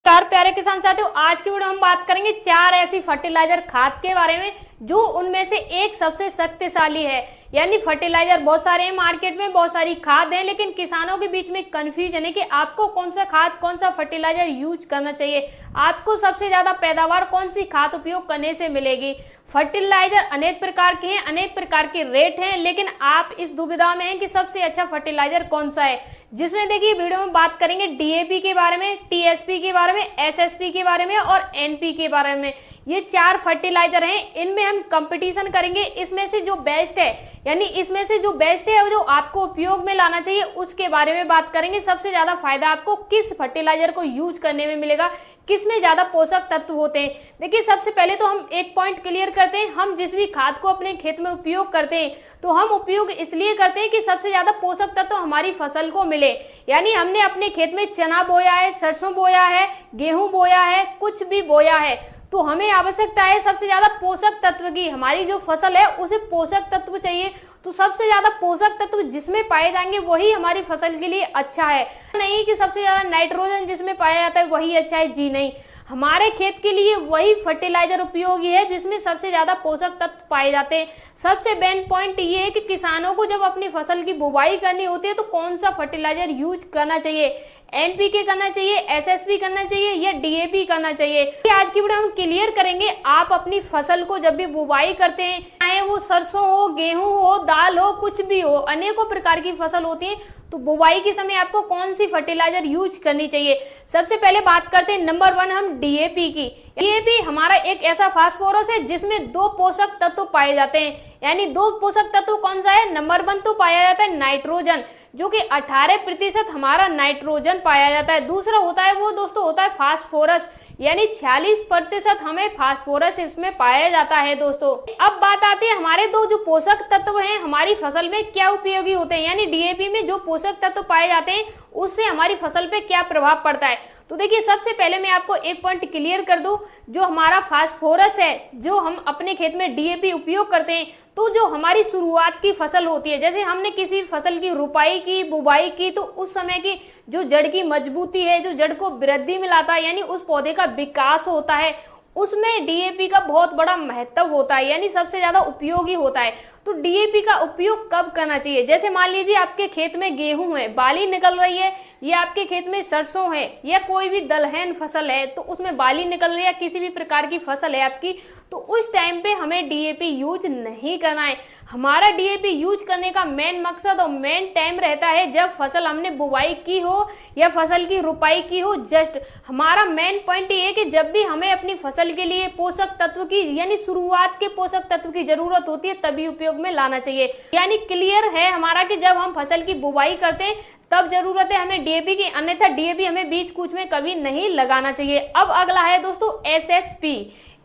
नमस्कार प्यारे किसान साथियों, आज की वीडियो हम बात करेंगे 4 ऐसी फर्टिलाइजर खाद के बारे में जो उनमें से एक सबसे शक्तिशाली है। यानी फर्टिलाइजर बहुत सारे हैं मार्केट में, बहुत सारी खाद हैं, लेकिन किसानों के बीच में कंफ्यूजन है कि आपको कौन सा खाद, कौन सा फर्टिलाइजर यूज करना चाहिए, आपको सबसे ज्यादा पैदावार कौन सी खाद उपयोग करने से मिलेगी। फर्टिलाइजर अनेक प्रकार के हैं, अनेक प्रकार के रेट हैं, लेकिन आप इस दुविधा में हैं कि सबसे अच्छा फर्टिलाइजर कौन सा है। जिसमें देखिए वीडियो में बात करेंगे डीएपी के बारे में, टीएसपी के बारे में, एसएसपी के बारे में और एनपी के बारे में। ये 4 फर्टिलाइजर हैं, इनमें हम कंपटीशन करेंगे। इसमें से जो बेस्ट है, यानी इसमें से जो बेस्ट है जो आपको उपयोग में लाना चाहिए उसके बारे में बात करेंगे। सबसे ज्यादा फायदा आपको किस फर्टिलाइजर को यूज करने में मिलेगा, किसमें ज्यादा पोषक तत्व होते हैं। देखिए सबसे पहले तो हम एक पॉइंट क्लियर करते हैं, हम जिस भी खाद को अपने खेत में उपयोग करते हैं तो हम उपयोग इसलिए करते हैं कि सबसे ज्यादा पोषक तत्व हमारी फसल को मिले। यानी हमने अपने खेत में चना बोया है, सरसों बोया है, गेहूं बोया है, कुछ भी बोया है, तो हमें आवश्यकता है सबसे ज्यादा पोषक तत्व की। हमारी जो फसल है उसे पोषक तत्व चाहिए, तो सबसे ज्यादा पोषक तत्व जिसमें पाए जाएंगे वही हमारी फसल के लिए अच्छा है। नहीं कि सबसे ज्यादा नाइट्रोजन जिसमें पाया जाता है वही अच्छा है, जी नहीं। हमारे खेत के लिए वही फर्टिलाइजर उपयोगी है जिसमें सबसे ज्यादा पोषक तत्व पाए जाते हैं। सबसे मेन पॉइंट ये है कि किसानों को जब अपनी फसल की बुवाई करनी होती है तो कौन सा फर्टिलाइजर यूज करना चाहिए, एनपीके करना चाहिए, एसएसपी करना चाहिए या डीएपी करना चाहिए। आज की वीडियो हम क्लियर करेंगे। आप अपनी फसल को जब भी बुवाई करते हैं, चाहे वो सरसों हो, गेहूं हो, दाल हो, कुछ भी हो, अनेकों प्रकार की फसल होती है, तो बुवाई के समय आपको कौन सी फर्टिलाइजर यूज करनी चाहिए। सबसे पहले बात करते हैं नंबर 1 हम डीएपी की। डीएपी हमारा एक ऐसा फास्फोरस है जिसमें 2 पोषक तत्व पाए जाते हैं। यानी 2 पोषक तत्व कौन सा है, नंबर 1 तो पाया जाता है नाइट्रोजन, जो कि 18% हमारा नाइट्रोजन पाया जाता है। दूसरा होता है वो दोस्तों होता है फास्फोरस, यानी 46% हमें फास्फोरस इसमें पाया जाता है दोस्तों। अब बात आती है हमारे 2 जो पोषक तत्व हैं हमारी फसल में क्या उपयोगी होते हैं, यानी डीएपी में जो पोषक तत्व पाए जाते हैं उससे हमारी फसल पे क्या प्रभाव पड़ता है। तो देखिए सबसे पहले मैं आपको एक पॉइंट क्लियर कर दूं, जो हमारा फास्फोरस है, जो हम अपने खेत में डीएपी उपयोग करते हैं, तो जो हमारी शुरुआत की फसल होती है, जैसे हमने किसी फसल की रुपाई की, बुवाई की, तो उस समय की जो जड़ की मजबूती है, जो जड़ को वृद्धि मिलाता है, यानी उस पौधे का विकास होता है, उसमें डीएपी का बहुत बड़ा महत्व होता है, यानी सबसे ज्यादा उपयोगी होता है। तो डीएपी का उपयोग कब करना चाहिए, जैसे मान लीजिए आपके खेत में गेहूं है, बाली निकल रही है, या आपके खेत में सरसों है, या कोई भी दलहन फसल है तो उसमें बाली निकल रही है, किसी भी प्रकार की फसल है आपकी, तो उस टाइम पे हमें डीएपी यूज नहीं करना है। हमारा डीएपी यूज करने का मेन मकसद और मेन टाइम रहता है जब फसल हमने बुवाई की हो या फसल की रुपाई की हो। जस्ट हमारा मेन पॉइंट ये है कि जब भी हमें अपनी फसल के लिए पोषक तत्व की, यानी शुरुआत के पोषक तत्व की जरूरत होती है, तभी उपयोग में लाना चाहिए। यानी क्लियर है हमारा कि जब हम फसल की बुवाई करते हैं तब जरूरत है हमें डीएपी की, अन्यथा डीएपी हमें बीज कूच में कभी नहीं लगाना चाहिए। अब अगला है दोस्तों एसएसपी।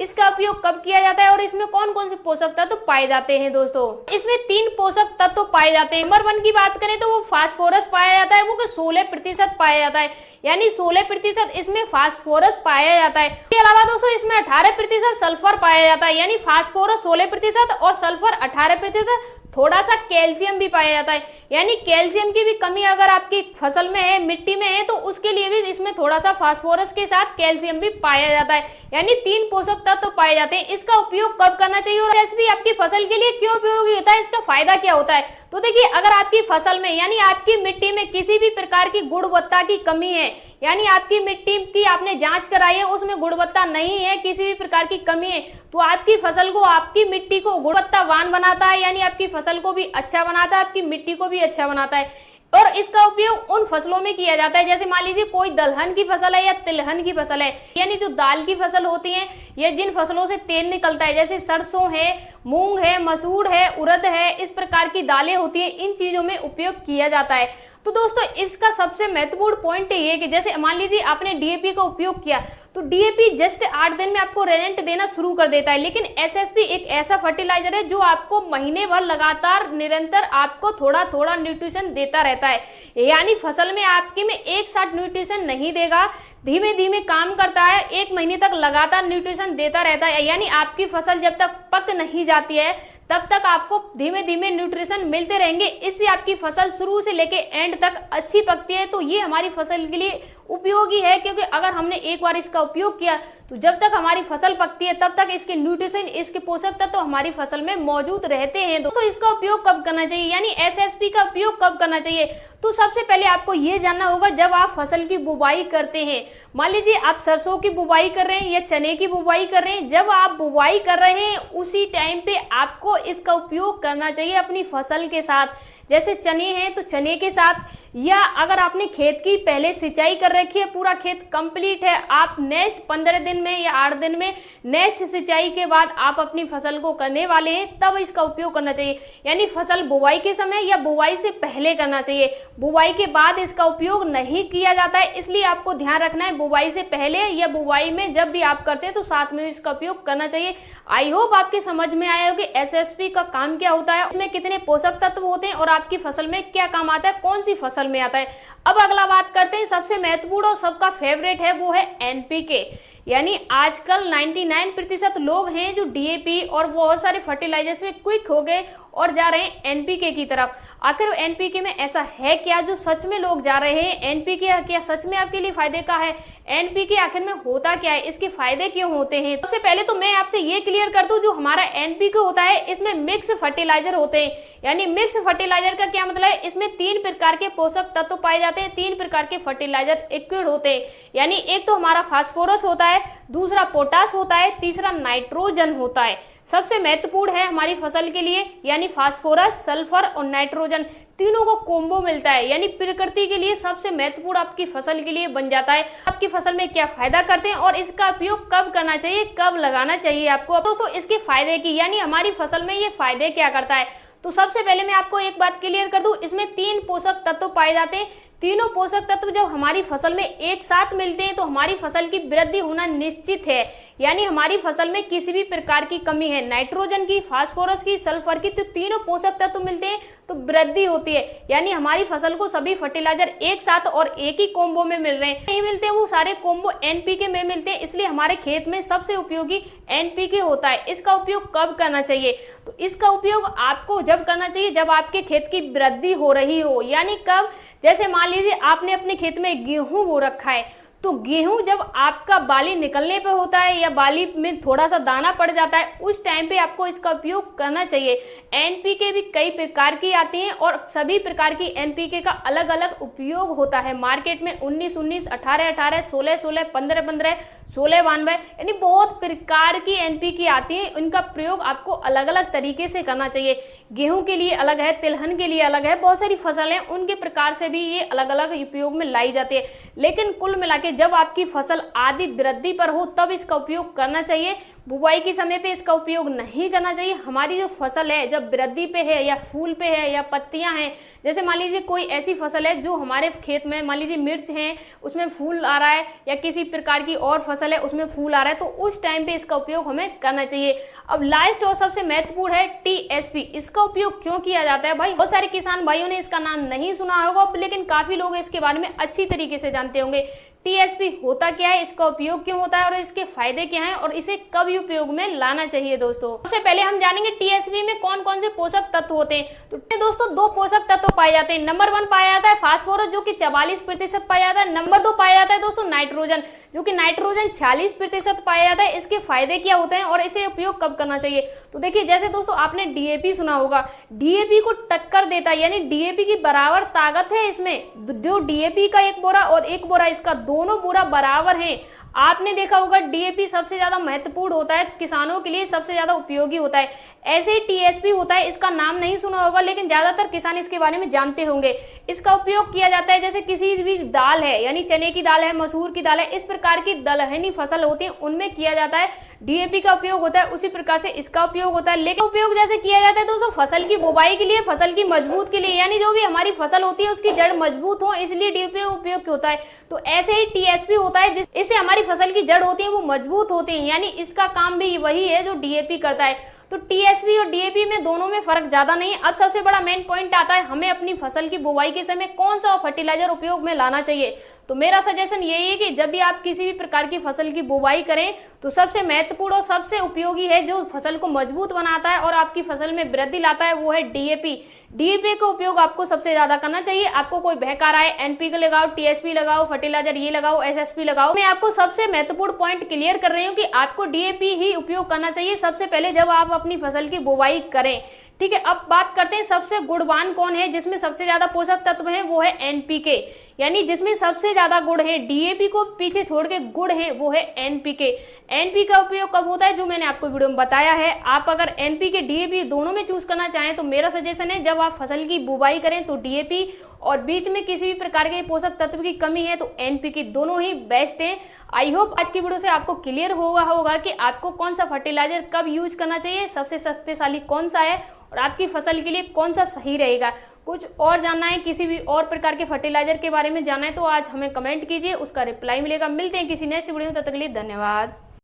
इसका उपयोग कब किया जाता है और इसमें कौन कौन से पोषक तत्व पाए जाते हैं दोस्तों। इसमें 3 पोषक तत्व पाए जाते हैं। नंबर 1 की बात करें तो वो फास्फोरस पाया जाता है, वो 16% पाया जाता है, यानी 16% इसमें फास्फोरस पाया जाता है। इसके अलावा दोस्तों इसमें 18% सल्फर पाया जाता है, यानी फास्फोरस 16% और सल्फर 18%। थोड़ा सा कैल्शियम भी पाया जाता है, यानी कैल्शियम की भी कमी अगर आपकी फसल में है, मिट्टी में है, तो उसके लिए भी इसमें थोड़ा सा फास्फोरस के साथ कैल्शियम भी पाया जाता है, यानी 3 पोषक तत्व पाए जाते हैं। इसका उपयोग कब करना चाहिए और एसएसपी आपकी फसल के लिए क्यों उपयोगी होता है, इसका फायदा क्या होता है। तो देखिए अगर आपकी फसल में, यानी आपकी मिट्टी में किसी भी प्रकार की गुणवत्ता की कमी है, यानी आपकी मिट्टी की आपने जांच कराई है, उसमें गुणवत्ता नहीं है, किसी भी प्रकार की कमी है, तो आपकी फसल को, आपकी मिट्टी को गुणवत्तावान बनाता है, यानी आपकी फसल को भी अच्छा बनाता है, आपकी मिट्टी को भी अच्छा बनाता है। और इसका उपयोग उन फसलों में किया जाता है, जैसे मान लीजिए कोई दलहन की फसल है या तिलहन की फसल है, यानी जो दाल की फसल होती है या जिन फसलों से तेल निकलता है, जैसे सरसों है, मूंग है, मसूर है, उड़द है, इस प्रकार की दालें होती हैं, इन चीजों में उपयोग किया जाता है। तो दोस्तों इसका सबसे महत्वपूर्ण पॉइंट ये है कि जैसे मान लीजिए आपने डीएपी का उपयोग किया तो डीएपी जस्ट 8 दिन में आपको रिजल्ट देना शुरू कर देता है, लेकिन एसएसपी एक ऐसा फर्टिलाइजर है जो आपको महीने भर लगातार निरंतर आपको थोड़ा थोड़ा न्यूट्रिशन देता रहता है। यानी फसल में आपकी में एक साथ न्यूट्रिशन नहीं देगा, धीमे धीमे काम करता है, 1 महीने तक लगातार न्यूट्रिशन देता रहता है। यानी आपकी फसल जब तक पक नहीं जाती है तब तक आपको धीमे धीमे न्यूट्रिशन मिलते रहेंगे। इससे आपकी फसल शुरू से लेके एंड तक अच्छी पकती है। तो ये हमारी फसल के लिए उपयोगी है, क्योंकि अगर हमने एक बार इसका उपयोग किया तो जब तक हमारी फसल पकती है तब तक इसके न्यूट्रिशन, इसके पोषक तत्व तो हमारी फसल में मौजूद रहते हैं। दोस्तों इसका उपयोग कब करना चाहिए, यानी एसएसपी का उपयोग कब करना चाहिए? तो सबसे पहले आपको ये जानना होगा जब आप फसल की बुवाई करते हैं। मान लीजिए आप सरसों की बुवाई कर रहे हैं या चने की बुवाई कर रहे हैं, जब आप बुवाई कर रहे हैं उसी टाइम पे आपको इसका उपयोग करना चाहिए अपनी फसल के साथ। जैसे चने हैं तो चने के साथ, या अगर आपने खेत की पहले सिंचाई कर रखी है, पूरा खेत कंप्लीट है, आप नेक्स्ट 15 दिन में या 8 दिन में नेक्स्ट सिंचाई के बाद आप अपनी फसल को करने वाले हैं, तब इसका उपयोग करना चाहिए। यानी फसल बुवाई के समय या बुवाई से पहले करना चाहिए, बुवाई के बाद इसका उपयोग नहीं किया जाता है। इसलिए आपको ध्यान रखना है बुवाई से पहले या बुवाई में जब भी आप करते हैं तो साथ में इसका उपयोग करना चाहिए। आई होप आपके समझ में आया हो कि एसएसपी का काम क्या होता है, उसमें कितने पोषक तत्व होते हैं और आपकी फसल में क्या काम आता है, कौन सी फसल में आता है। अब अगला बात करते हैं, सबसे महत्वपूर्ण और सबका फेवरेट है वो है एनपीके। यानी आजकल 99% लोग हैं जो डीएपी और बहुत सारे फर्टिलाइजर से क्विक हो गए और जा रहे हैं एनपीके की तरफ। आखिर एनपीके में ऐसा है क्या जो सच में लोग जा रहे हैं? एनपीके क्या सच में आपके लिए फायदे का है? एनपीके आखिर में होता क्या है, इसके फायदे क्यों होते हैं? सबसे पहले तो मैं आपसे ये क्लियर कर दूं, जो हमारा एनपीके होता है इसमें मिक्स फर्टिलाइजर होते हैं। यानी मिक्स फर्टिलाइजर का क्या मतलब है? इसमें 3 प्रकार के पोषक तत्व पाए जाते हैं, 3 प्रकार के फर्टिलाइजर इक्विड होते हैं। यानी एक तो हमारा फास्फोरस होता है, दूसरा पोटास होता है, तीसरा नाइट्रोजन होता है। सबसे महत्वपूर्ण है हमारी फसल के लिए, यानी फास्फोरस, सल्फर और नाइट्रोजन, तीनों को कोम्बो मिलता है। यानी प्रकृति के लिए सबसे महत्वपूर्ण आपकी फसल के लिए बन जाता है। आपकी फसल में क्या फायदा करते हैं और इसका उपयोग कब करना चाहिए, कब लगाना चाहिए आपको। दोस्तों इसके फायदे की, यानी हमारी फसल में ये फायदे क्या करता है, तो सबसे पहले मैं आपको एक बात क्लियर कर दूं, इसमें 3 पोषक तत्व पाए जाते हैं। तीनों पोषक तत्व जब हमारी फसल में एक साथ मिलते हैं तो हमारी फसल की वृद्धि होना निश्चित है। यानी हमारी फसल में किसी भी प्रकार की कमी है, नाइट्रोजन की, फास्फोरस की, सल्फर की, तो तीनों पोषक तत्व मिलते हैं तो वृद्धि होती है। यानी हमारी फसल को सभी फर्टिलाइजर एक साथ और एक ही कोम्बो में मिल रहे हैं, नहीं मिलते हैं वो सारे कोम्बो एनपीके में मिलते हैं। इसलिए हमारे खेत में सबसे उपयोगी एनपीके होता है। इसका उपयोग कब करना चाहिए, तो इसका उपयोग आपको जब करना चाहिए जब आपके खेत की वृद्धि हो रही हो। यानी कब, जैसे मान लीजिए आपने अपने खेत में गेहूं बो रखा है, तो गेहूं जब आपका बाली निकलने पे होता है या बाली में थोड़ा सा दाना पड़ जाता है, उस टाइम पे आपको इसका उपयोग करना चाहिए। एनपीके भी कई प्रकार की आती हैं और सभी प्रकार की एनपीके का अलग अलग उपयोग होता है। मार्केट में 19-19, 18-18, 16-16, 15-15, 16-92, यानी बहुत प्रकार की एनपीके आती हैं। इनका प्रयोग आपको अलग अलग तरीके से करना चाहिए। गेहूं के लिए अलग है, तिलहन के लिए अलग है, बहुत सारी फसलें उनके प्रकार से भी ये अलग अलग उपयोग में लाई जाती है। लेकिन कुल मिला के जब आपकी फसल आदि वृद्धि पर हो तब इसका उपयोग करना चाहिए। बुवाई के समय पे इसका उपयोग नहीं करना चाहिए। हमारी जो फसल है जब वृद्धि पे है या फूल पे है या पत्तियां हैं, जैसे मान लीजिए कोई ऐसी फसल है जो हमारे खेत में, मान लीजिए मिर्च है उसमें फूल आ रहा है या किसी प्रकार की और फसल है उसमें फूल आ रहा है, तो उस टाइम पे इसका उपयोग हमें करना चाहिए। अब लास्ट और सबसे महत्वपूर्ण है टीएसपी। इसका उपयोग क्यों किया जाता है भाई? बहुत सारे किसान भाइयों ने इसका नाम नहीं सुना होगा, लेकिन काफी लोग इसके बारे में अच्छी तरीके से जानते होंगे। टीएसपी होता क्या है, इसका उपयोग क्यों होता है और इसके फायदे क्या हैं और इसे कब उपयोग में लाना चाहिए। दोस्तों सबसे पहले हम जानेंगे टीएसपी में कौन कौन से पोषक तत्व होते हैं। तो दोस्तों 2 पोषक तत्व पाए जाते हैं। नंबर 1 पाया जाता है फास्फोरस, जो कि 44% पाया जाता है। नंबर 2 पाया जाता है दोस्तों नाइट्रोजन, जो कि नाइट्रोजन 46% पाया जाता है। इसके फायदे क्या होते हैं और इसे उपयोग कब करना चाहिए, तो देखिए जैसे दोस्तों आपने डीएपी सुना होगा, डीएपी को टक्कर देता है, यानी डीएपी की बराबर ताकत है इसमें। जो डीएपी का 1 बोरा और 1 बोरा, इसका दोनों बोरा बराबर हैं। आपने देखा होगा डीएपी सबसे ज्यादा महत्वपूर्ण होता है, किसानों के लिए सबसे ज्यादा उपयोगी होता है। ऐसे ही टीएसपी होता है, इसका नाम नहीं सुना होगा लेकिन ज्यादातर किसान इसके बारे में जानते होंगे। इसका उपयोग किया जाता है जैसे किसी भी दाल है, यानी चने की दाल है, मसूर की दाल है, इस प्रकार की दलहनी फसल होती है उनमें किया जाता है। डीएपी का उपयोग होता है, उसी प्रकार से इसका उपयोग होता है। लेकिन उपयोग जैसे किया जाता है दोस्तों फसल की बुवाई के लिए, फसल की मजबूत के लिए, यानी जो भी हमारी फसल होती है उसकी जड़ मजबूत हो, इसलिए डीएपी का उपयोग होता है। तो ऐसे ही टीएसपी होता है जिससे हमारी फसल की जड़ होती है वो मजबूत होती है, यानी इसका काम भी वही है जो डीएपी करता है। तो टीएसपी और डीएपी में दोनों में फर्क ज्यादा नहीं है। अब सबसे बड़ा मेन पॉइंट आता है हमें अपनी फसल की बुवाई के समय कौन सा फर्टिलाइजर उपयोग में लाना चाहिए। तो मेरा सजेशन यही है कि जब भी आप किसी भी प्रकार की फसल की बुवाई करें तो सबसे महत्वपूर्ण और सबसे उपयोगी है, जो फसल को मजबूत बनाता है और आपकी फसल में वृद्धि लाता है, वो है डीएपी। डीएपी का उपयोग आपको सबसे ज्यादा करना चाहिए। आपको कोई बहका रहा है, एनपीके लगाओ, टीएसपी लगाओ, फर्टिलाइजर ये लगाओ, एसएसपी लगाओ। मैं आपको सबसे महत्वपूर्ण पॉइंट क्लियर कर रही हूँ कि आपको डीएपी ही उपयोग करना चाहिए सबसे पहले जब आप अपनी फसल की बुवाई करें। ठीक है, अब बात करते हैं सबसे गुणवान कौन है, जिसमें सबसे ज्यादा पोषक तत्व है, वो है एनपीके। यानी जिसमें सबसे ज्यादा गुण है, डीएपी को पीछे छोड़ के गुण है, वो है एनपीके। एनपीके का उपयोग कब होता है, जो मैंने आपको वीडियो में बताया है। आप अगर एनपीके डीएपी दोनों में चूज करना चाहें तो मेरा सजेशन है जब आप फसल की बुवाई करें तो डीएपी, और बीच में किसी भी प्रकार के पोषक तत्व की कमी है तो एनपीके, दोनों ही बेस्ट है। आई होप आज की वीडियो से आपको क्लियर होगा कि आपको कौन सा फर्टिलाइजर कब यूज करना चाहिए, सबसे शक्तिशाली कौन सा है और आपकी फसल के लिए कौन सा सही रहेगा। कुछ और जानना है, किसी भी और प्रकार के फर्टिलाइजर के बारे में जानना है तो आज हमें कमेंट कीजिए, उसका रिप्लाई मिलेगा। मिलते हैं किसी नेक्स्ट वीडियो में, तब तक के लिए धन्यवाद।